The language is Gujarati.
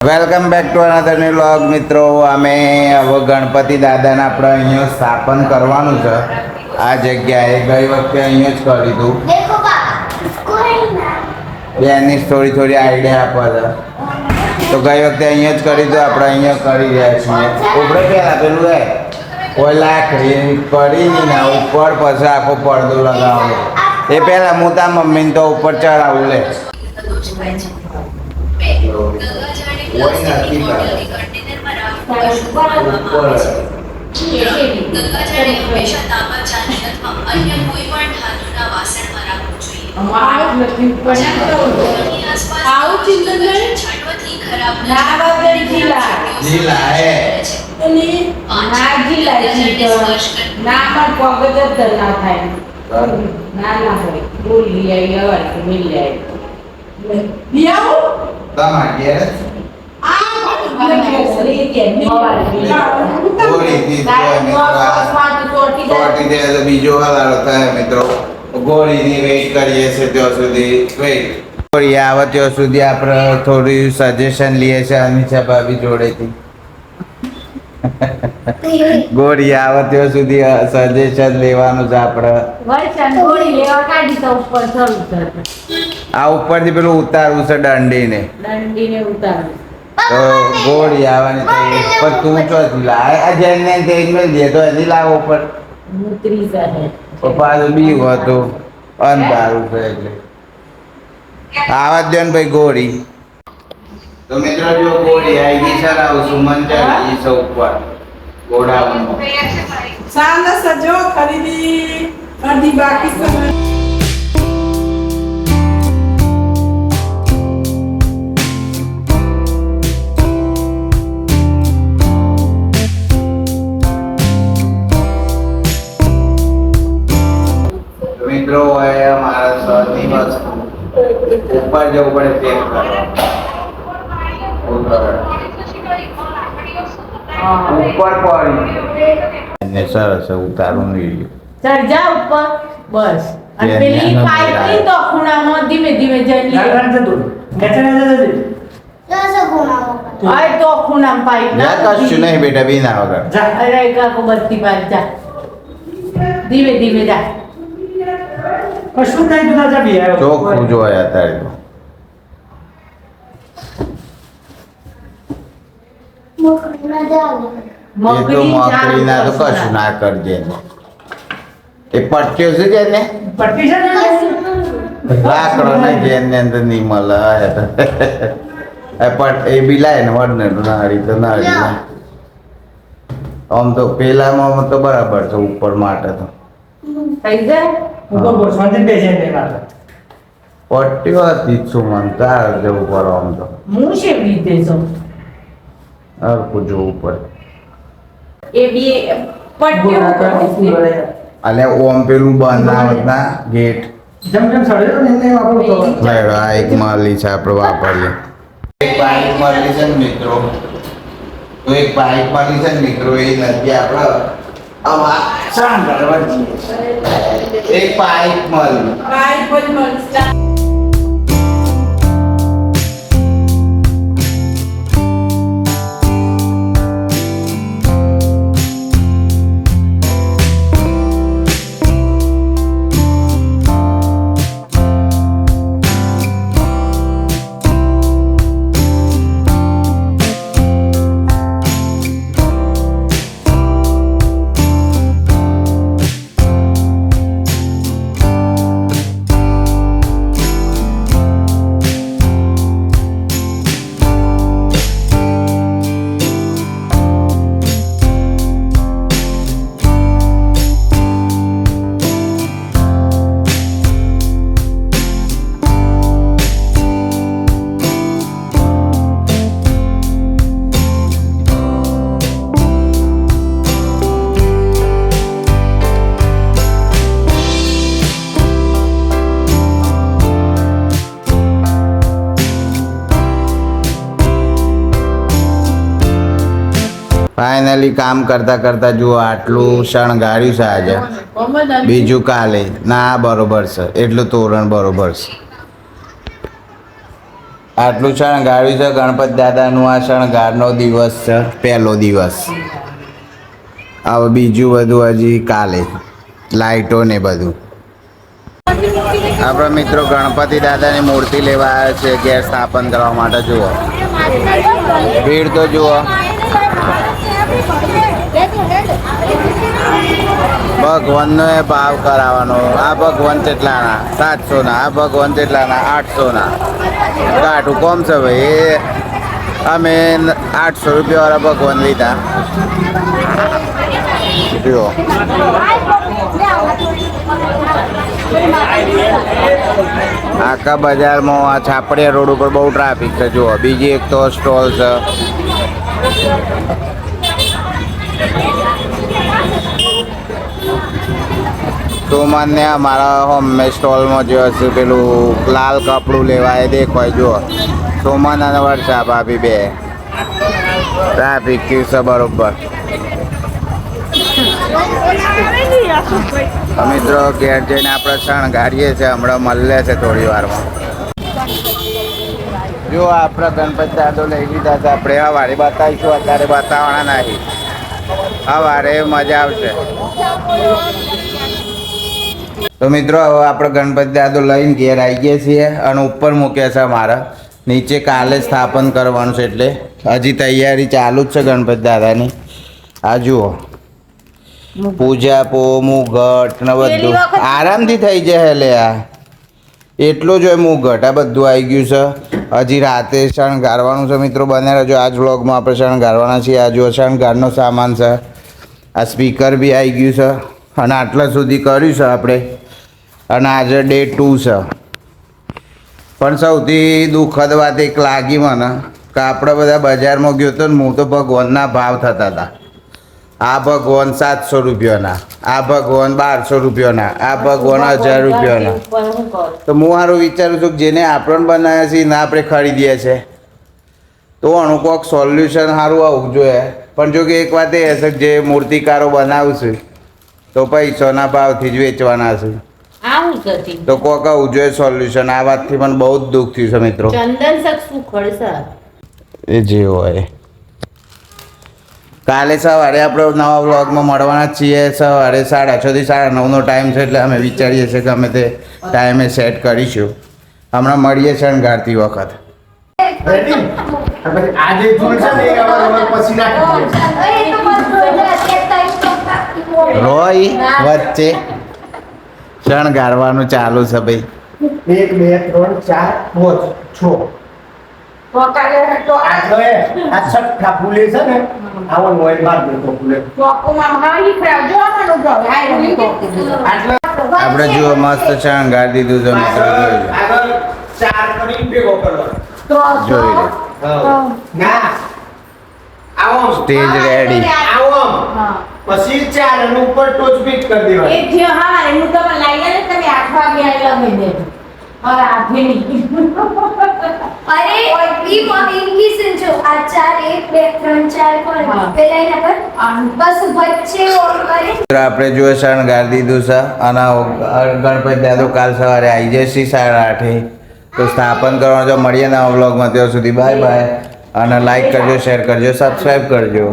Welcome back to another new vlog મિત્રો. અમે હવે ગણપતિ દાદાને આપણે અહીંયા સ્થાપન કરવાનું છે. આ જગ્યાએ ગઈ વખતે અહીંયા જ કરી હતું. બેનની થોડી આઈડિયા આપવા છે તો ગઈ વખતે અહીંયા જ કરી હતું. આપણે અહીંયા કરી રહ્યા છીએ. ઉપરે પહેલાં પેલું હે કોઈ લાકડી કરી નહીં ને ઉપર પછી આખો પડદો લગાવો. એ પહેલાં હું તાર મમ્મીને તો ઉપર ચડાવું લે. બીજો હલારો થાય મિત્રો. ગોળીની વેઇટ કરીએ છીએ ત્યાં સુધી. ગોળી આવે ત્યાં સુધી આપણે થોડી સજેશન લઈએ છીએ અનિશા ભાભી જોડેથી. ગોળી આવે ત્યાં સુધી સજેશન લેવાનું છે આપણે. આ ઉપરથી પેલું ઉતારવું છે દંડીને ઉતારવું તો ગોળી આવવાની પણ તું ચોથી લાવ જેને દે તો એની લાવો ઉપર પાછું બીવું હતું અંધારું છે એટલે આવા જ દો ને ભાઈ ગોળી. તો મિત્રો જો ગોળી આવી ગઈ છે સુમન ચડી છે ઉપર ગોડાઉનમાં. સાંજે સજો ખરીદી અડધી બાકી સમય મિત્રો હોય મારા સરની વસ્તુ ઉપર જવું પડે પેક કરવા ઉપર પડી સરસ ઉતારું નહીં ચડ જા ઉપર બસ અને પેલી પાઇપ ની તો ખૂણામાં ધીમે ધીમે જઈ આય તો ખૂણામાં પાઇપ ના કશું નહીં બેટા બીના વગર અરે કાકો બત્તી પાઇપ જા ધીમે ધીમે જા કશું નહીં તું ના બી આવ્યો ચોખ્ખું જોયા અત્યારે તો. એ તો મકરી ના તો કશું ના કરજે. એ પટ્યો છે કે ને પટ્ટી છે ને લાકડો ને જેને અંદર નહીં મળે એ બિલાય ને વડ ને નાળી તો નાળી ને આમ તો પેલામાં તો બરાબર છે ઉપર માટે તો થઈ જાય ઉપર બોસવાને બેસે ને વાત પટ્ટીઓ હતી સુમન તાર જવું પડે આમ તો હું છે રીતે છું હરકું જોવું પડે. એ બી પટ્ટી અને ઓમ પેલું બનાવત ના ગેટ જમ સડ્યો ને એને વાપરો તો આ એક માલી છે આપણે વાપરીએ. એક પાઇપ મળી છે ને મિત્રો તો એક પાઇપ મળી છે ને મિત્રો એ નથી આપણે આમાં શાન કરવા એક પાઇપ મળી ફાઇનલી કામ કરતા કરતા જુઓ આટલું શણગાર્યું છે આજે. બીજું કાલે ના બરોબર છે એટલું તોરણ બરોબર છે. આટલું શણગાર્યું છે ગણપતિ દાદાનું. આ શણગારનો દિવસ છે, પહેલો દિવસ. હવે બીજું બધું હજી કાલે, લાઇટો ને બધું. આપણા મિત્રો ગણપતિ દાદાની મૂર્તિ લેવા આવ્યા છે ઘેર સ્થાપન કરવા માટે. જુઓ ભીડ તો જુઓ. ભગવાનનો એ ભાવ કરાવવાનો. આ ભગવાન કેટલાના? 700 ના. આ ભગવાન કેટલાના? 800 ના. કાઠું કોમ છે ભાઈ. એ અમે 800 રૂપિયા વાળા ભગવાન લીધા. જુઓ આખા બજારમાં આ છાપડિયા રોડ ઉપર બહુ ટ્રાફિક છે. જુઓ બીજી એક તો સ્ટોલ છે. સોમાનને અમારા હોમ સ્ટોલમાં જે હશે પેલું લાલ કપડું લેવાય દેખાય. જુઓ સોમાન અને વર્ષા ભાભી બે ટ્રાફિક ક્યુ છે બરોબર. મિત્રો ઘેર જઈને આપણે શણગારીએ છીએ. હમણાં મળે છે થોડી વારમાં. જો આપણા ગણપતિ દાદો લઈ લીધા છે આપણે. સવારે બતાવીશું, અત્યારે બતાવવાના નહીં. સવારે મજા આવશે. તો મિત્રો હવે આપણે ગણપતિ દાદો લઈને ઘેર આવી ગયા છીએ અને ઉપર મૂક્યા છે અમારા. નીચે કાલે સ્થાપન કરવાનું છે એટલે હજી તૈયારી ચાલુ જ છે ગણપતિ દાદાની. આ જુઓ પૂજા મુગટ ને બધું આરામથી થઈ જાય. લે આ એટલું જ હોય મુગટ. આ બધું આવી ગયું છે. હજી રાતે શણગારવાનું છે મિત્રો. બને રહેજો આજ વ્લોગમાં. આપણે શણગારવાના છીએ. આ જો શણગારનો સામાન છે. આ સ્પીકર બી આવી ગયું છે અને આટલા સુધી કર્યું છે આપણે. અને આજે ડે 2 છે. પણ સૌથી દુઃખદ વાત એક લાગી મને કે આપણે બધા બજારમાં ગયો તો ને હું તો ભગવાનના ભાવ થતા હતા. આ ભગવાન 700 રૂપિયાના, આ ભગવાન 1200 રૂપિયાના, આ ભગવાન 1000 રૂપિયાના. તો હું સારું વિચારું છું કે જેને આપણને બનાવ્યા છે ને આપણે ખરીદીએ છીએ તો આનું કોઈક સોલ્યુશન સારું આવવું જોઈએ. પણ જો કે એક વાત એ હશે કે જે મૂર્તિકારો બનાવશે તો પૈસાના ભાવથી જ વેચવાના છે. તો કોઈક આવવું જોઈએ સોલ્યુશન. આ વાતથી મને બહુ જ દુઃખ થયું છે મિત્રો. ચંદન શું ખડશે એ જે હોય. કાલે સવારે આપણે નવા વ્લોગમાં મળવાના જ છીએ. સવારે 6:30 થી 9:30નો ટાઈમ છે એટલે અમે વિચારીએ છીએ કે અમે તે ટાઈમે સેટ કરીશું. હમણાં મળીએ શણગારતી વખત. રોય વચ્ચે શણગારવાનું ચાલુ છે ભાઈ. 1 2 3 4 5 6 આ છઠ્ઠા ફૂલે છે ને આવો મોય બાદ દેતો ફૂલે આપણે જુઓ મસ્ત શણગાર દીધું છે મિત્રો. આગળ 4 કરી ભેગો કરો. જોઈ લે. ના આવો સ્ટેજ રેડી. આવો પછી 4 અને ઉપર ટોચ બીટ કરી દેવાનું. એ જે હા હું તમે લાઈ લે તમે 8 વાગે આવી લગાવી દેજો. और आधे नहीं अरे ઈ ઇંગ્લિશ જો આ 4 1 2 3 4 પર પેલા એના પર બસ વચ્ચે ઓર કરે. આપણે જો શણગાર દીધું છે અને ગણપતિ દાદો કાલ સવારે આવી જશે 8:30. તો સ્થાપન કરવાનું. જો મળીએ નવા વ્લોગમાં ત્યાં સુધી બાય બાય. અને લાઈક કરજો, શેર કરજો, સબસ્ક્રાઈબ કરજો.